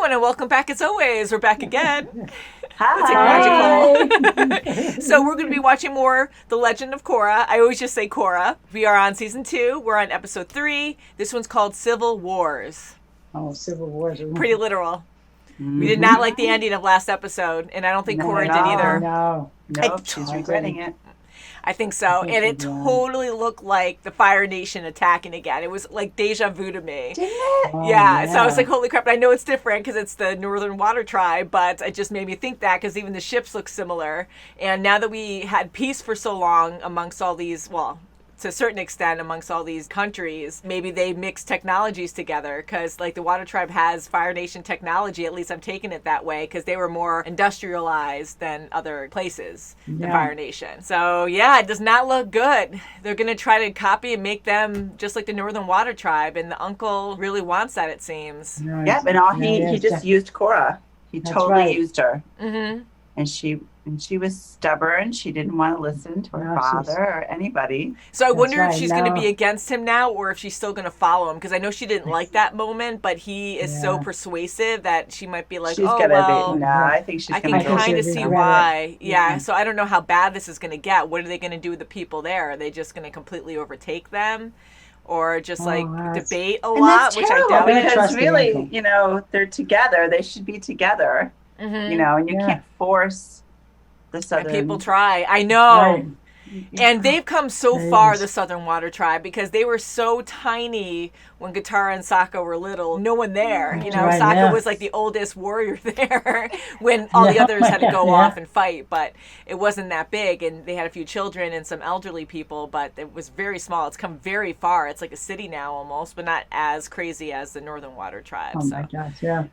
everyone, and welcome back as always. We're back again. Hi. It's magical. So we're going to be watching more The Legend of Korra. I always just say Korra. We are on season 2. We're on episode 3. This one's called Civil Wars. Oh, Civil Wars. Pretty literal. We did not like the ending of last episode, and I don't think Korra did either. No, She's regretting it. I think so. And it totally looked like the Fire Nation attacking again. It was like deja vu to me. Didn't it? Oh, Yeah, so I was like, holy crap. I know it's different because it's the Northern Water Tribe, but it just made me think that because even the ships look similar. And now that we had peace for so long amongst all these, well, to a certain extent amongst all these countries, maybe they mix technologies together because like the Water Tribe has Fire Nation technology, at least I'm taking it that way, because they were more industrialized than other places, the Fire Nation. So yeah, it does not look good. They're going to try to copy and make them just like the Northern Water Tribe, and the uncle really wants that, it seems. Right. Yep, and he just used Korra. He totally used her. Mm-hmm. And she was stubborn. She didn't want to listen to her father or anybody. So I wonder if she's going to be against him now, or if she's still going to follow him, because I know she didn't like that moment, but he is so persuasive that she might be like, she's oh, gonna well, be, no, I think she's I going can to kind of see why. Yeah, so I don't know how bad this is going to get. What are they going to do with the people there? Are they just going to completely overtake them? Or just debate a lot, which I doubt. Because really, you know, they're together. They should be together. Mm-hmm. You know, and you can't force the Southern. And people try. I know. Right. And they've come so far, the Southern Water Tribe, because they were so tiny when Katara and Sokka were little. No one there. You know, Sokka was like the oldest warrior there when all the others had to go off and fight. But it wasn't that big. And they had a few children and some elderly people, but it was very small. It's come very far. It's like a city now almost, but not as crazy as the Northern Water Tribe. Oh, my gosh, yeah.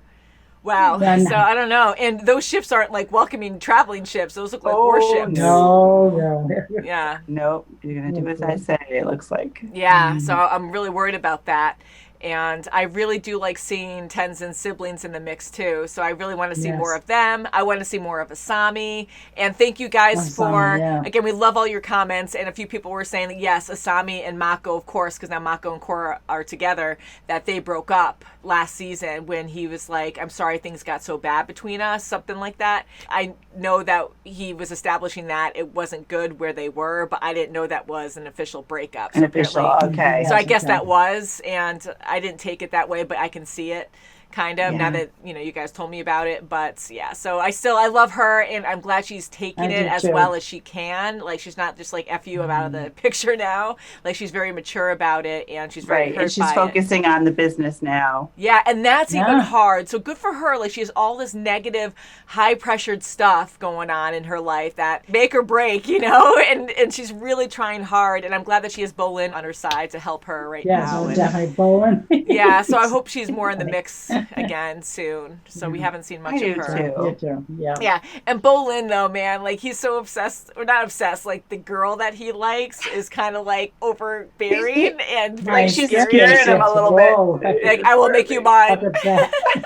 Wow. So I don't know. And those ships aren't like welcoming traveling ships. Those look like warships. No. Yeah. Nope. You're going to do as I say, it looks like. Yeah. So I'm really worried about that. And I really do like seeing Tenzin's siblings in the mix too. So I really want to see more of them. I want to see more of Asami. And thank you guys again, we love all your comments. And a few people were saying that, yes, Asami and Mako, of course, because now Mako and Korra are together, that they broke up last season when he was like, I'm sorry things got so bad between us, something like that. I know that he was establishing that it wasn't good where they were, but I didn't know that was an official breakup. An official, okay. So I guess that was, and I didn't take it that way, but I can see it kind of now that you guys told me about it. But yeah, so I love her, and I'm glad she's taking it as well as she can. Like, she's not just like F you, I'm out of the picture now. Like, she's very mature about it, and she's very hurt and she's by focusing on the business now. Yeah, and that's even hard. So good for her. Like, she has all this negative, high pressured stuff going on in her life that make or break, and she's really trying hard. And I'm glad that she has Bolin on her side to help her now. Yeah, definitely Bolin. Yeah, so I hope she's more in the mix again soon. So we haven't seen much of her. Too. Yeah. Yeah, and Bolin though, man, like, he's so obsessed, or not obsessed, like the girl that he likes is kind of like overbearing and like she's scaring him a little bit. Like, I will make you mine.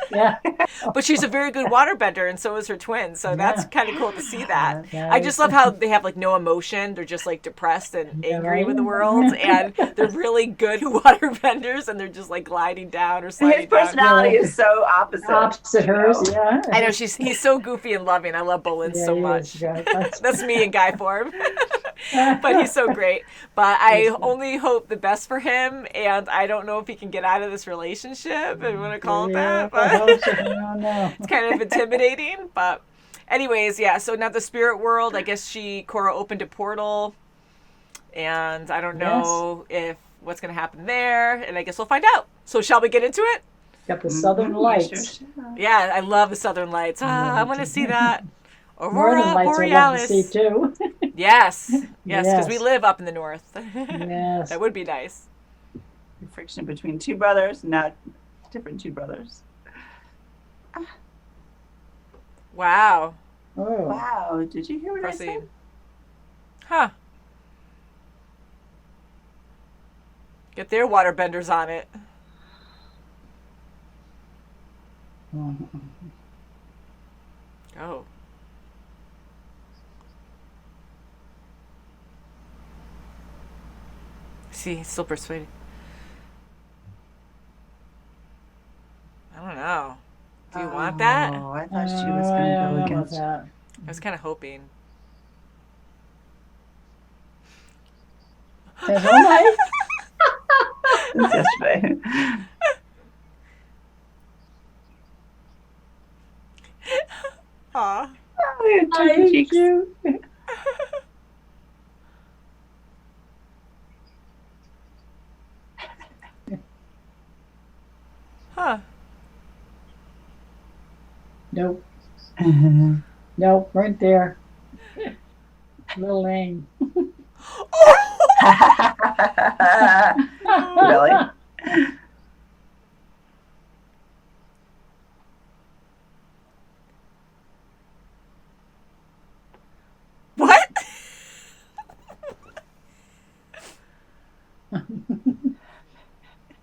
Yeah. But she's a very good waterbender, and so is her twin. So that's kind of cool to see that. I just love how they have like no emotion. They're just like depressed and angry with the world, and they're really good waterbenders, and they're just like gliding down or sliding His personality is so opposite hers. Yeah. I know he's so goofy and loving. I love Bolin so much. That's me in guy form. But he's so great. But I only hope the best for him, and I don't know if he can get out of this relationship, if you want to call it that. But it's kind of intimidating. But anyways, yeah, so now the spirit world, I guess Korra opened a portal, and I don't know if what's going to happen there, and I guess we'll find out. So shall we get into it? Got the Southern Lights. Yeah, I love the Southern Lights. I want to see that. Aurora Borealis. To see too. Yes, because we live up in the north. Yes. That would be nice. Friction between two brothers, not different two brothers. Wow. Oh. Wow, did you hear what I said? Huh. Get their waterbenders on it. Oh. See, still persuaded. I don't know. Do you want want that? Oh, I thought she was going to go against. that. I was kind of hoping. Says, all right. Since yesterday. Aw. Oh, your tongue cheeks. Cute. Huh. Nope. Nope, right there. Little lane. Really? What?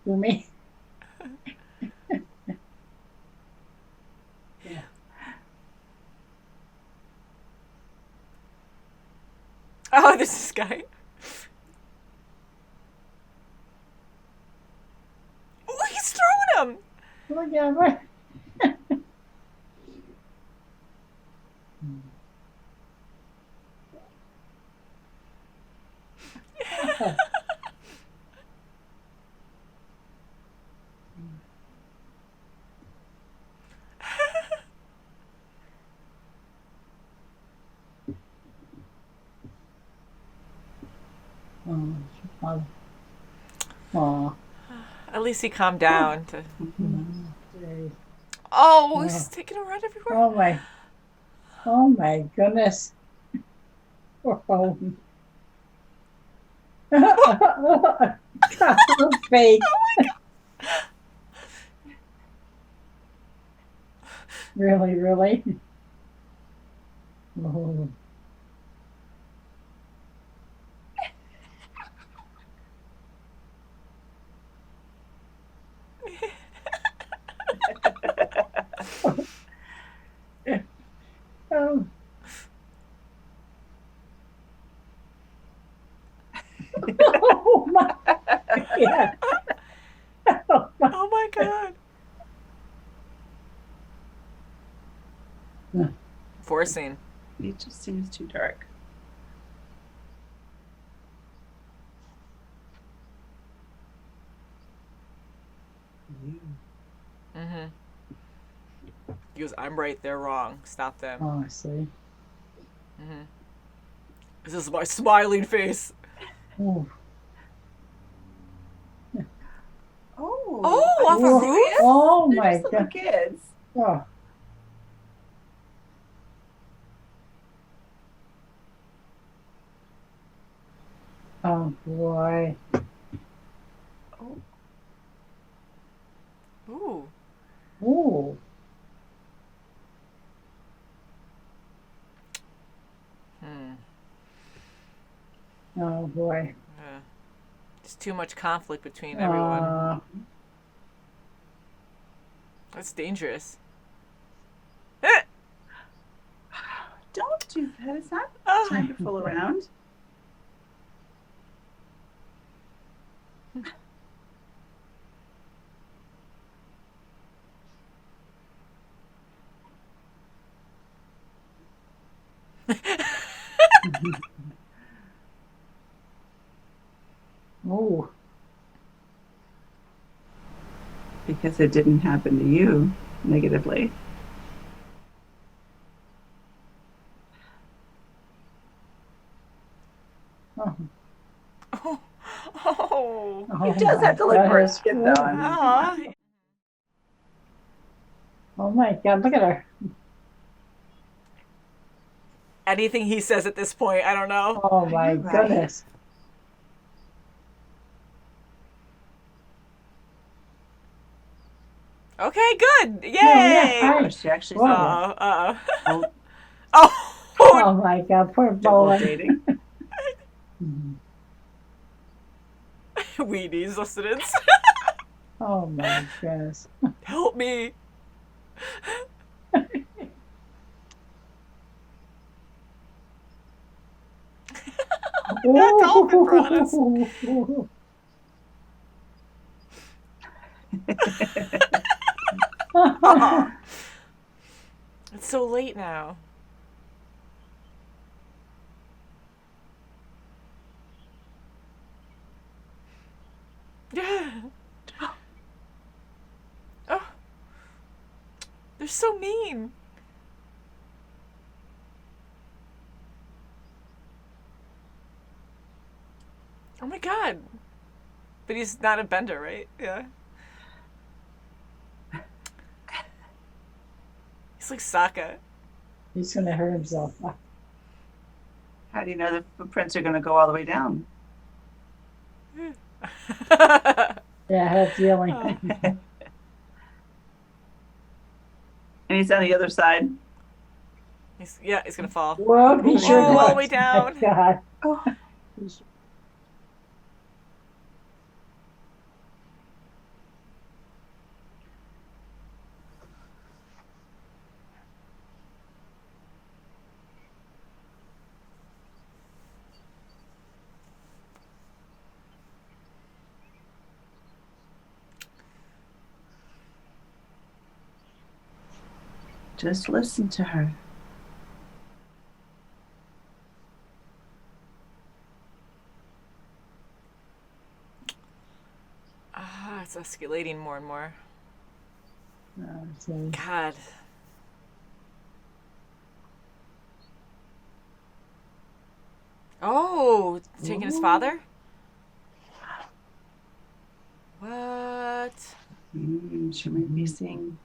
You me? Oh, this is guy. Oh, he's throwing him. Look at her. Oh, At least he calmed down. geez. Oh, he's taking a run everywhere. Oh my goodness. Oh. Fake. Really, really? Oh. Oh. Oh my God. Oh my God. Forcing. It just seems too dark. Mm-hmm. He goes, I'm right, they're wrong. Stop them. Oh, I see. Mm-hmm. This is my smiling face. Oh, Oh, off a roof? Oh They're my just little God. kids. Oh. Oh boy. Ooh. Ooh. Oh boy. There's too much conflict between everyone. That's dangerous. Don't do that. It's not time to fool around. Oh. Because it didn't happen to you negatively. Oh. Oh. He does have to look for his kid, though. Aw. Oh my God, look at her. Anything he says at this point, I don't know. Oh my goodness. Okay, good. Yay! Yeah, Oh, she actually Whoa. saw Oh. Oh my God, poor double Bowen. dating. Weenies, listeners. Oh my goodness. Help me. That dolphin brought us. It's so late now. Oh, they're so mean. Oh my god. But he's not a bender, right? Yeah. He's like Sokka. He's going to hurt himself. How do you know the footprints are going to go all the way down? Yeah, that's the only Oh. thing. And he's on the other side. He's gonna fall. Whoa, he sure Oh, does. all the way down. My God. Oh. Just listen to her. Ah, it's escalating more and more. So, God. Oh, taking his father? What? She might be seeing.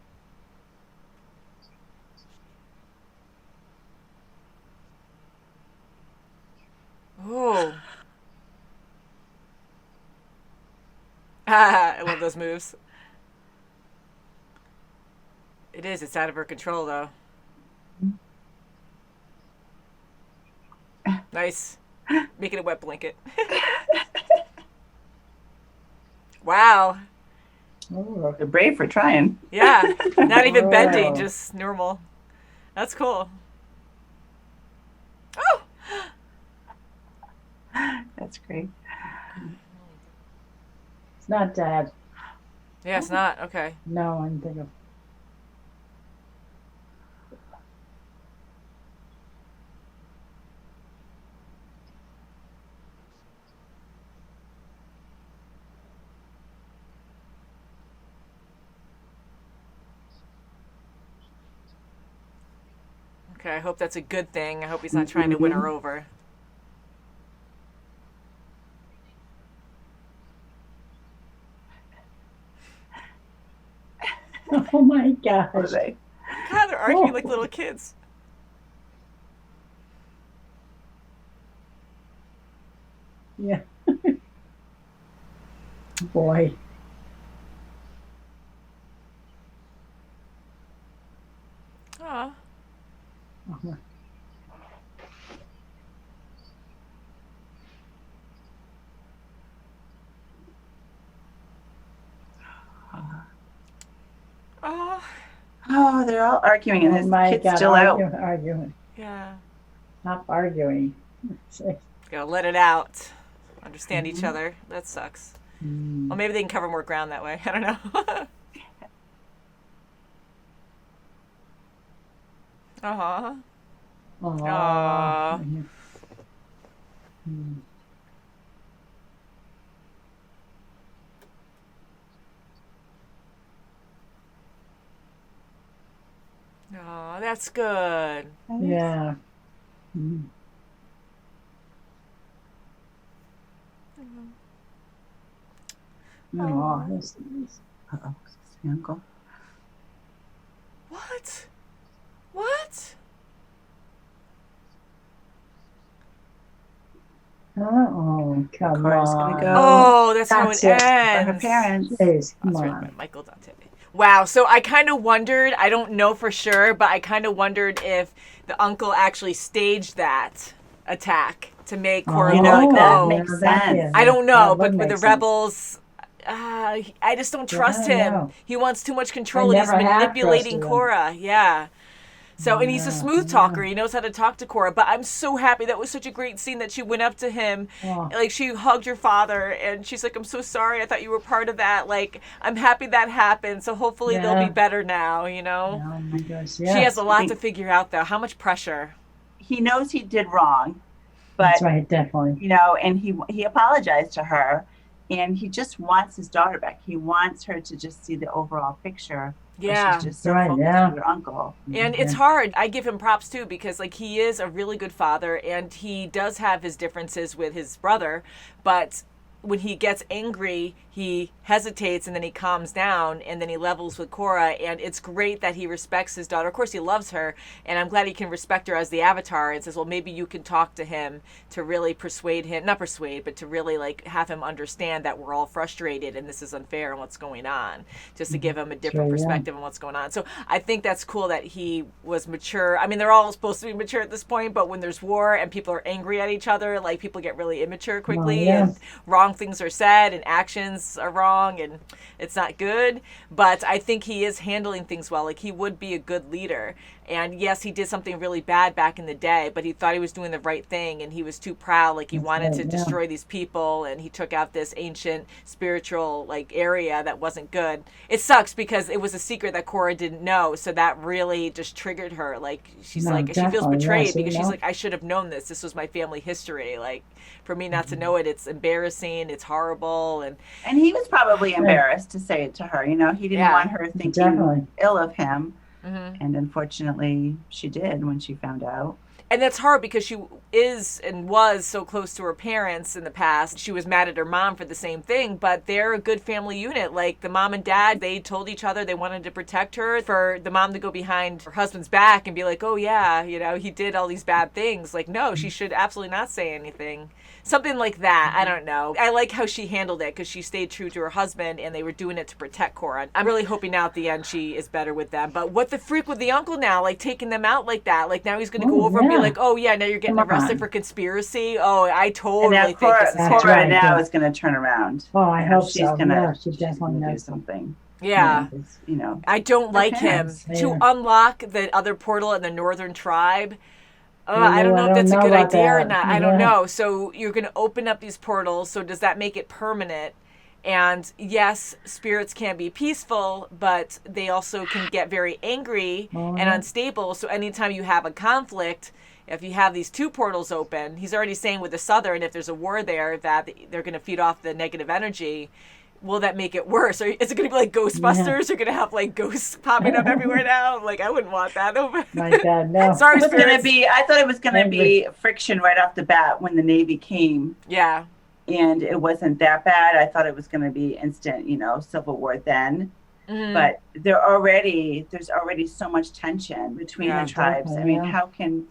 Oh. Ah, I love those moves. It is. It's out of her control, though. Nice. Making a wet blanket. Wow. oh, They're brave for trying. Yeah. Not even bending, Wow. just normal. That's cool. Oh! That's great. it's not Dad. Yeah, it's not. Okay. No, I'm thinking of. Okay, I hope that's a good thing. I hope he's not trying to win her over. Oh my What are gosh. they? God, they're arguing like little kids. Yeah. Boy. Aw. Uh-huh. Oh, Oh, they're all arguing, and Oh his my kid's God. still out. Arguing. yeah. Stop arguing. Gotta let it out. Understand each other. That sucks. Mm. Well, maybe they can cover more ground that way. I don't know. Uh-huh. Aw. Mm. Oh, that's good. Yeah. Mm. Oh, this is. Uh-oh. Is this the uncle? What? What? Oh, come Korra's on. gonna go. Oh, that's how That's it it. For her ends. parents. Jeez, come That's right, on. Michael Dante. Wow, so I kind of wondered, I don't know for sure, but I kind of wondered if the uncle actually staged that attack to make Korra You know, like, that oh, makes sense. I don't know, That but would with the make sense. rebels, I just don't trust I him. know. He wants too much control. I He's never have manipulating trusted him. Korra. Yeah. So, and he's a smooth talker. He knows how to talk to Korra. But I'm so happy. That was such a great scene that she went up to him. Oh. Like, she hugged her father, and she's like, I'm so sorry. I thought you were part of that. Like, I'm happy that happened. So hopefully they'll be better now, you know? Oh my gosh, She has a lot to figure out, though. How much pressure? He knows he did wrong, but, that's right, definitely. you know, and he apologized to her, and he just wants his daughter back. He wants her to just see the overall picture. Yeah. She's just so focused on her uncle. And it's hard. I give him props too, because like he is a really good father, and he does have his differences with his brother, but when he gets angry, he hesitates and then he calms down and then he levels with Korra, and it's great that he respects his daughter. Of course, he loves her, and I'm glad he can respect her as the Avatar and says, well, maybe you can talk to him to really persuade him, not persuade, but to really like have him understand that we're all frustrated and this is unfair and what's going on, just to give him a different perspective on what's going on. So I think that's cool that he was mature. I mean, they're all supposed to be mature at this point, but when there's war and people are angry at each other, like people get really immature quickly, and wrong things are said and actions are wrong and it's not good. But I think he is handling things well. Like he would be a good leader. And yes, he did something really bad back in the day, but he thought he was doing the right thing, and he was too proud. Like he wanted to destroy these people, and he took out this ancient spiritual like area that wasn't good. It sucks because it was a secret that Korra didn't know, so that really just triggered her. Like she's like, she feels betrayed because she's like, I should have known this. This was my family history. Like for me not to know it, it's embarrassing. It's horrible. And he was probably embarrassed to say it to her. You know, he didn't want her thinking ill of him. And unfortunately, she did when she found out. And that's hard because she is and was so close to her parents in the past. She was mad at her mom for the same thing, but they're a good family unit. Like the mom and dad, they told each other they wanted to protect her. For the mom to go behind her husband's back and be like, oh yeah, you know, he did all these bad things. Like, no, she should absolutely not say anything. Something like that. I don't know. I like how she handled it because she stayed true to her husband and they were doing it to protect Korra. I'm really hoping now at the end she is better with them. But what the freak with the uncle now? Like taking them out like that? Like now he's going to go over and be like, oh yeah, now you're getting arrested for conspiracy? Oh, I totally think this is Korra now is going to turn around. Oh, I hope she's gonna, she definitely knows something. Yeah. You know, I don't like him. To unlock the other portal in the Northern Tribe, I don't know if that's a good idea or not. I don't know. So you're going to open up these portals. So does that make it permanent? And yes, spirits can be peaceful, but they also can get very angry and unstable. So anytime you have a conflict, if you have these two portals open, he's already saying with the Southern, if there's a war there, that they're going to feed off the negative energy. Will that make it worse? Or is it going to be like Ghostbusters? You're going to have like ghosts popping up everywhere now? Like, I wouldn't want that. My God, no. Sorry, I thought it was going to be friction right off the bat when the Navy came. Yeah. And it wasn't that bad. I thought it was going to be instant, you know, civil war then. But there's already so much tension between the tribes. I mean, how can,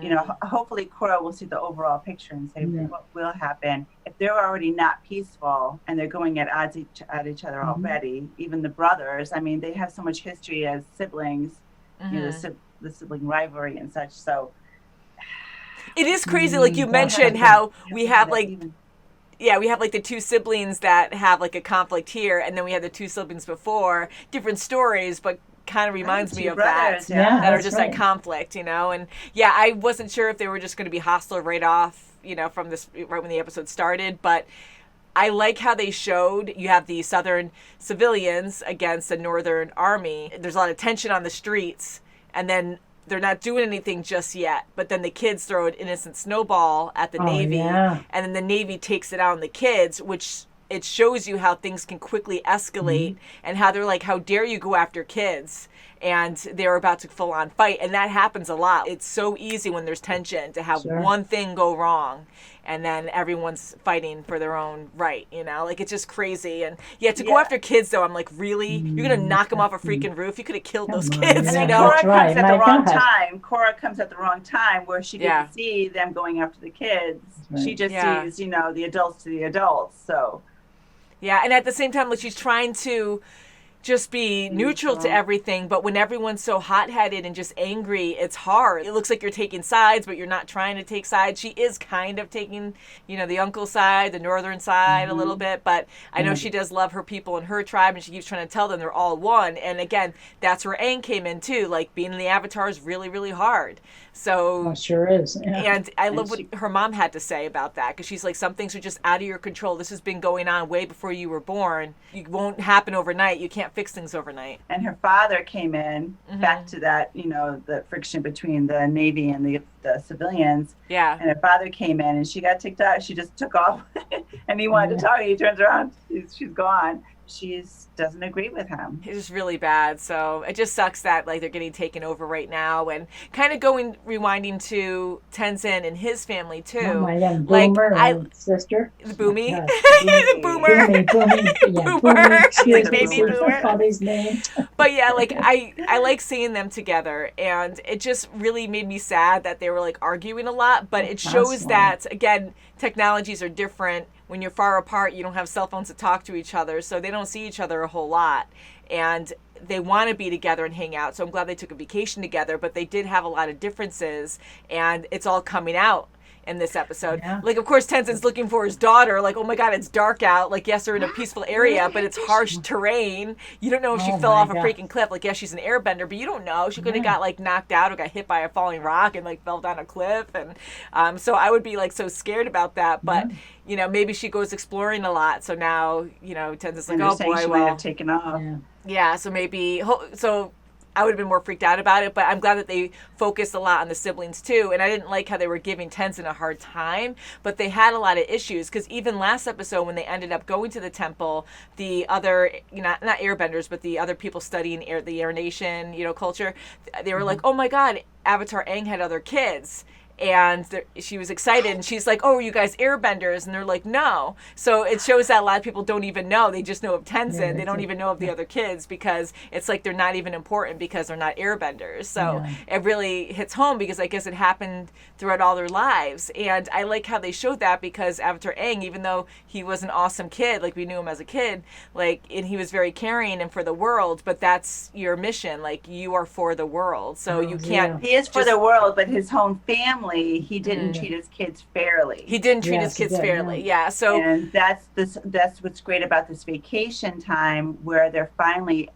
you know, hopefully Korra will see the overall picture and say what will happen. If they're already not peaceful and they're going at odds at each other already, even the brothers, I mean, they have so much history as siblings, you know, the sibling rivalry and such. So it is crazy. Like you mentioned how we have like, we have like the two siblings that have like a conflict here, and then we had the two siblings before, different stories, but kind of reminds me of brothers, that, that are just like conflict, you know. And yeah, I wasn't sure if they were just going to be hostile right off, you know, from this right when the episode started, but I like how they showed you have the Southern civilians against the Northern army. There's a lot of tension on the streets, and then they're not doing anything just yet, but then the kids throw an innocent snowball at the Navy, and then the Navy takes it out on the kids, which it shows you how things can quickly escalate and how they're like, how dare you go after kids? And they're about to full on fight. And that happens a lot. It's so easy when there's tension to have one thing go wrong and then everyone's fighting for their own right, you know? Like, it's just crazy. And yeah, to go after kids, though, I'm like, really? You're going to knock them off a freaking roof? You could have killed those kids, you know? Korra comes at the wrong time. Korra comes at the wrong time where she didn't see them going after the kids. She just sees, you know, the adults to the adults, so... Yeah, and at the same time, like she's trying to just be neutral to everything, but when everyone's so hot-headed and just angry, it's hard. It looks like you're taking sides, but you're not trying to take sides. She is kind of taking, the uncle side, the northern side a little bit, but I know she does love her people and her tribe, and she keeps trying to tell them they're all one. And again, that's where Aang came in too. Like, being in the Avatar is really, really hard. So sure is. Yeah. And I love what her mom had to say about that, because she's like, some things are just out of your control. This has been going on way before you were born. It won't happen overnight. You can't fix things overnight. And her father came in back to that, the friction between the Navy and the civilians. Yeah. And her father came in and she got ticked off. She just took off and he wanted to talk. He turns around. She's gone. She doesn't agree with him. It's just really bad. So it just sucks that like they're getting taken over right now, and kind of rewinding to Tenzin and his family too. Oh my God, Boomer, and sister. Boomy. Boomer. Boomer. Excuse me, baby Boomer. Father's name. But yeah, like I like seeing them together, and it just really made me sad that they were like arguing a lot. But it shows that, again, technologies are different. When you're far apart, you don't have cell phones to talk to each other, so they don't see each other a whole lot. And they want to be together and hang out, so I'm glad they took a vacation together, but they did have a lot of differences, and it's all coming out in this episode. Yeah. Like, of course, Tenzin's looking for his daughter, like, oh my God, it's dark out. Like, yes, they're in a peaceful area, but it's harsh terrain. You don't know if she fell off a freaking cliff. Like, yes, she's an airbender, but you don't know. She could have got, like, knocked out or got hit by a falling rock and, like, fell down a cliff. And so I would be, like, so scared about that. But, maybe she goes exploring a lot. So now, Tenzin's like, oh, boy, she might have taken off. Yeah, so maybe... So I would have been more freaked out about it, but I'm glad that they focused a lot on the siblings too. And I didn't like how they were giving Tenzin a hard time, but they had a lot of issues, because even last episode when they ended up going to the temple, the other, not airbenders, but the other people studying the Air Nation, culture, they were like, oh my God, Avatar Aang had other kids. And she was excited, and she's like, oh, are you guys airbenders? And they're like, no. So it shows that a lot of people don't even know. They just know of Tenzin. They don't even know of the other kids, because it's like they're not even important because they're not airbenders. So it really hits home, because I guess it happened throughout all their lives. And I like how they showed that, because Avatar Aang, even though he was an awesome kid, like we knew him as a kid, and he was very caring and for the world, but that's your mission. Like, you are for the world. So you can't... He is for the world, but his own family, he didn't treat his kids fairly. He didn't treat his kids fairly. Yeah. So, and that's what's great about this vacation time, where they're finally,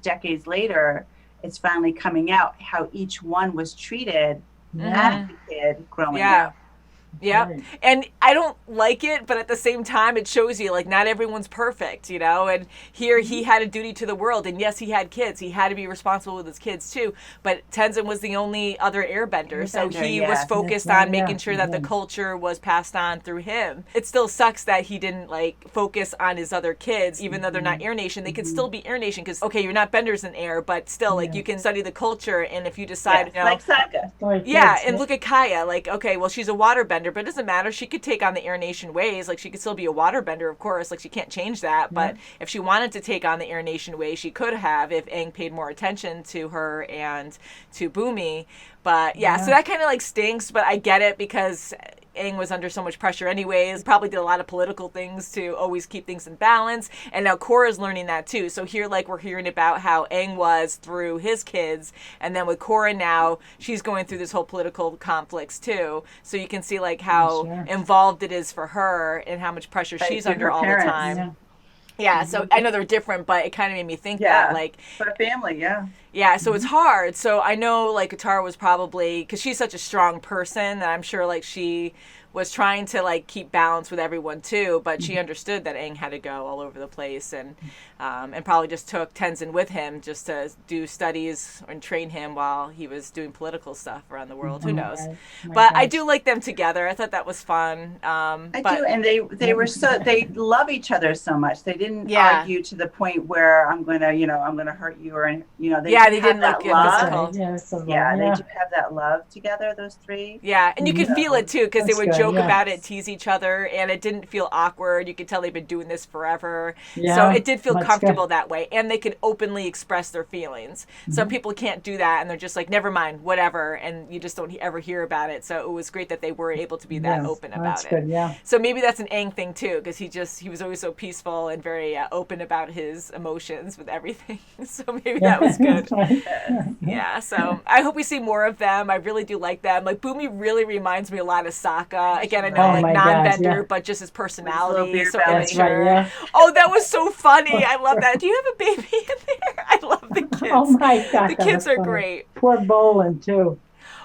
decades later, it's finally coming out how each one was treated as a kid growing up. Yeah. Right. And I don't like it, but at the same time, it shows you, like, not everyone's perfect, and here he had a duty to the world, and yes, he had kids. He had to be responsible with his kids too, but Tenzin was the only other airbender, so he was focused on making sure that the culture was passed on through him. It still sucks that he didn't, like, focus on his other kids, even though they're not Air Nation. They could still be Air Nation, because, okay, you're not benders in air, but still, like, you can study the culture, and if you decide, like Saga. And look at Kaya, like, okay, well, she's a water bender, but it doesn't matter. She could take on the Air Nation ways. Like, she could still be a waterbender, of course. Like, she can't change that. But if she wanted to take on the Air Nation ways, she could have, if Aang paid more attention to her and to Boomy. But so that kind of like stinks, but I get it, because Aang was under so much pressure anyways. Probably did a lot of political things to always keep things in balance. And now Korra's learning that too. So here, like, we're hearing about how Aang was through his kids. And then with Korra now, she's going through this whole political conflicts too. So you can see, like, how involved it is for her and how much pressure she's under all the time. Yeah, so I know they're different, but it kind of made me think that, like... For a family, Yeah, so it's hard. So I know, like, Katara was probably... Because she's such a strong person that I'm sure, like, she was trying to, like, keep balance with everyone, too. But she understood that Aang had to go all over the place, and probably just took Tenzin with him just to do studies and train him while he was doing political stuff around the world. Who knows? But I do like them together. I thought that was fun. I do, and they were they love each other so much. They didn't argue to the point where I'm gonna hurt you, or Yeah, they didn't have like that get love. physical. Yeah, so Yeah, they do have that love together, those three. Yeah, and you could feel it too because they That's would good, joke yeah. about it, tease each other, and it didn't feel awkward. You could tell they've been doing this forever. Yeah, So it did feel that's comfortable good. that way, and they could openly express their feelings. Some people can't do that, and they're just like, never mind, whatever, and you just don't ever hear about it. So it was great that they were able to be that Yes, open about that's it. good, yeah. So maybe that's an Aang thing too, because he was always so peaceful and very open about his emotions with everything. So maybe that was good. Yeah, so I hope we see more of them. I really do like them. Like Boomy really reminds me a lot of Sokka. Again, I know Oh like my gosh, non-bender, yeah. but just his With his personality, little beard so belly. That's right, immature. yeah. Oh, that was so funny. I love that. Do you have a baby in there? I love the kids. Oh my God, The that kids was are funny. great. Poor Bolin too.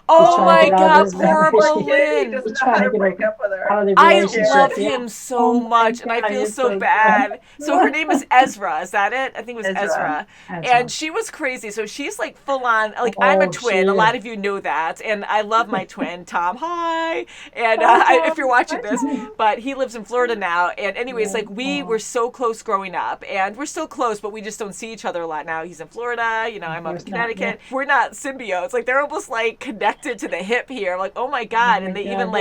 Oh trying my to get out of God, his poor relationship. He Bolin. doesn't He's know trying how to to get break over- up with her. Out of the I relationship. love yeah. him so Oh my much, and I God, feel he's so so bad. So her name is Ezra. Is that it? I think it was Ezra. Ezra. Ezra. And she was crazy. So she's like full on. Like I'm a Oh, twin. she A lot is. of you know that, and I love my twin Tom. Hi. And Hi, if you're watching Hi, this, Tom. but he lives in Florida now. And anyways, Yeah. like we were so close growing up, and we're still close, but we just don't see each other a lot now. He's in Florida. You know, I'm up in course not, Connecticut. We're not symbiotes. Like they're almost like connected to the hip here. I'm like, oh my God. And they God, even yeah.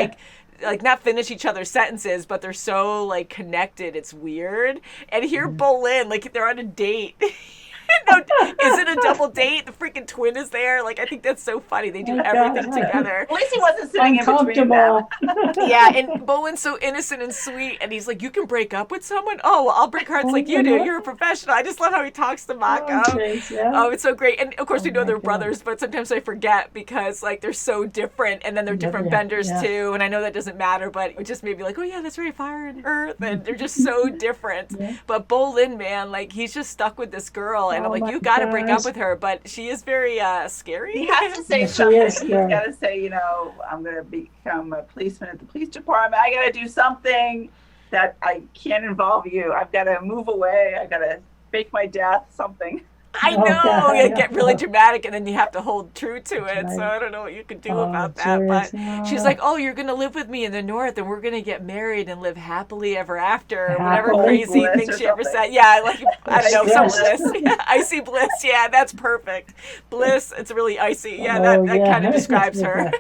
like not finish each other's sentences, but they're so like connected. It's weird. And here Bolin, like they're on a date. No, is it a double date? The freaking twin is there. Like I think that's so funny. They do Oh, everything God. together. At least he wasn't sitting in between them. Uncomfortable. Yeah, and Bowen's so innocent and sweet, and he's like, "You can break up with someone? Oh, well, I'll break hearts like you do. You're a professional." I just love how he talks to Mako. Oh, jeez, yeah. Oh, it's so great. And of course, we know my they're God. brothers, but sometimes I forget because like they're so different, and then they're different Yeah, benders yeah. too. And I know that doesn't matter, but it just made me like, "Oh yeah, that's right, fire and earth," and they're just so different. Yeah. But Bolin, man, like he's just stuck with this girl, and I'm Oh, like, my "You got to break up gosh. with her," but she is very scary. He has to say Yes, he something. is, He's yeah. got to say, you know, I'm going to become a policeman at the police department. I got to do something that I can't involve you. I've got to move away. I got to fake my death, something. I Oh, know, God, you I get know. really dramatic, and then you have to hold true to it. That's So right. I don't know what you could do Oh, about that. But jeez, she's no. like, "Oh, you're gonna live with me in the north, and we're gonna get married and live happily ever after." Whatever Happily crazy bliss thing or she ever something. said. Yeah, like I don't know, some Bliss. bliss. Yeah, icy bliss. Yeah, that's perfect. Bliss. It's really icy. Yeah, Oh, that yeah. kind of describes her.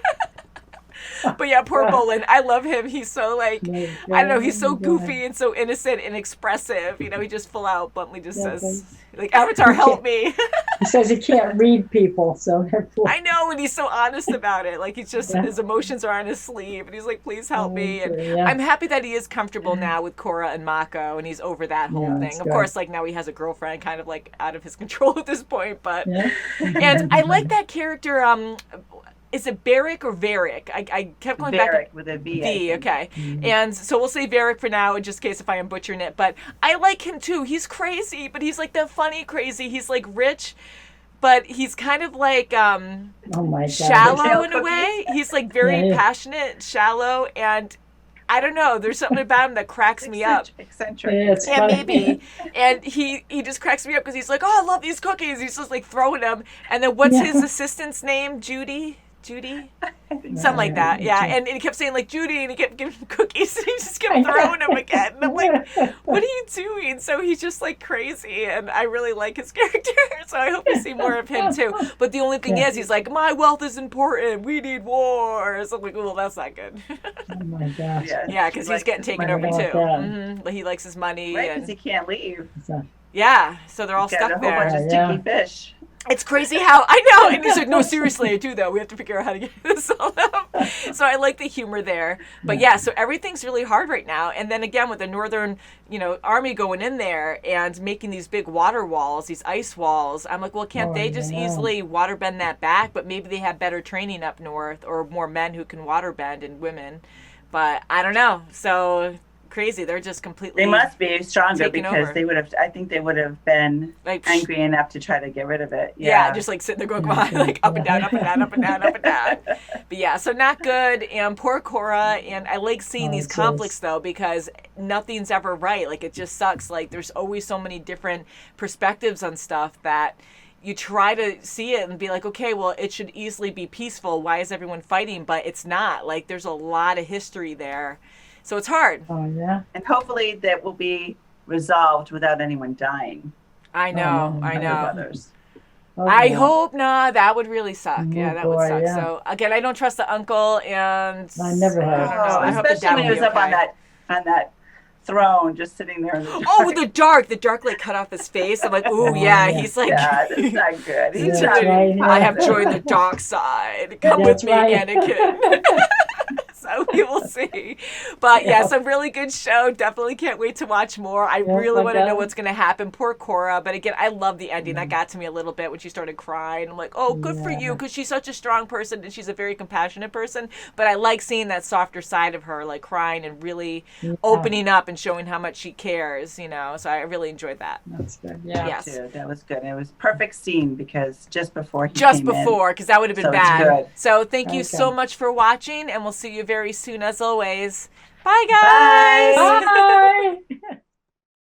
But yeah, poor Bolin. I love him. He's so like, I don't know, he's so goofy and so innocent and expressive. You know, he just full out bluntly just Yeah, says, like, Avatar, help me. He says he can't read people, so therefore. I know, and he's so honest about it. Like he's just Yeah. his emotions are on his sleeve, and he's like, "Please help me." And yeah. I'm happy that he is comfortable now with Korra and Mako, and he's over that whole Yeah, thing. that's Of good. course, like now he has a girlfriend, kind of like out of his control at this point. But Yeah. and I like that character. Is it Varric or Varric? I kept going back. Varric with a V. I V, think. okay. And so we'll say Varric for now, in just case if I am butchering it. But I like him too. He's crazy, but he's like that funny crazy. He's like rich, but he's kind of like Oh my God. shallow in a Cookies. way. He's like very Yeah. passionate, shallow, and I don't know. There's something about him that cracks me up. Eccentric. Yeah, it's Yeah, funny. maybe. And he just cracks me up because he's like, "Oh, I love these cookies." He's just like throwing them. And then what's Yeah. his assistant's name? Judy? I think Something like Yeah, that, yeah. yeah. And he kept saying like Judy, and he kept giving him cookies, and he just kept I know. throwing them again. And I'm like, what are you doing? So he's just like crazy, and I really like his character. So I hope we see more of him too. But the only thing Yeah. is, he's like, my wealth is important. We need wars. I'm like, well, that's not good. Oh my gosh. Yeah, Yeah, because he's getting taken over money. too. Yeah. But he likes his money, Right, because and he can't leave. So, yeah, so they're all He's got stuck a whole bunch there. of Yeah. sticky fish. It's crazy how I know, and he's like, "No, seriously, I do though. We have to figure out how to get this all up." So I like the humor there, but yeah, so everything's really hard right now. And then again, with the northern, army going in there and making these big water walls, these ice walls, I'm like, well, can't Oh, they I just know. easily water bend that back? But maybe they have better training up north, or more men who can water bend and women. But I don't know. So crazy. They're just completely. They must be stronger taking because over. they would have. I think they would have been like angry enough to try to get rid of it. Yeah, just like sitting there going, like up and down, up and down, up and down, up and down. But yeah, so not good. And poor Korra. And I like seeing Oh, these it conflicts is. though, because nothing's ever right. Like it just sucks. Like there's always so many different perspectives on stuff that you try to see it and be like, okay, well, it should easily be peaceful. Why is everyone fighting? But it's not. Like there's a lot of history there. So it's hard. oh yeah. And hopefully that will be resolved without anyone dying. I know. Oh, I Of know. others. I boy. hope not. That would really suck. Yeah, Oh, that would boy, suck. yeah. So again, I don't trust the uncle, and I never have. I don't know. I hope the Especially dad when he will was be up on okay. that throne, just sitting there in the dark. Oh, the dark like cut off his face. I'm like, ooh, Oh, yeah, yeah. he's like, Yeah, that's not good. He's That's trying to right, be yeah. I have positive. joined the dark side. Come That's with me, right. Anakin. So we will see. But Yeah. yes, a really good show. Definitely can't wait to watch more. I Yes, really I want to know got it. what's going to happen. Poor Korra. But again, I love the ending. That got to me a little bit when she started crying. I'm like, oh, good for you, Yeah. because she's such a strong person and she's a very compassionate person. But I like seeing that softer side of her, like crying and really Yeah. opening up and showing how much she cares, you know. So I really enjoyed that. That's good. Yeah. Yes. Too. That was good. It was perfect scene because just before he Just came in. before, because that would have been So it's bad. good. So thank you Okay. so much for watching, and we'll see you very soon as always. Bye, guys. Bye. Bye.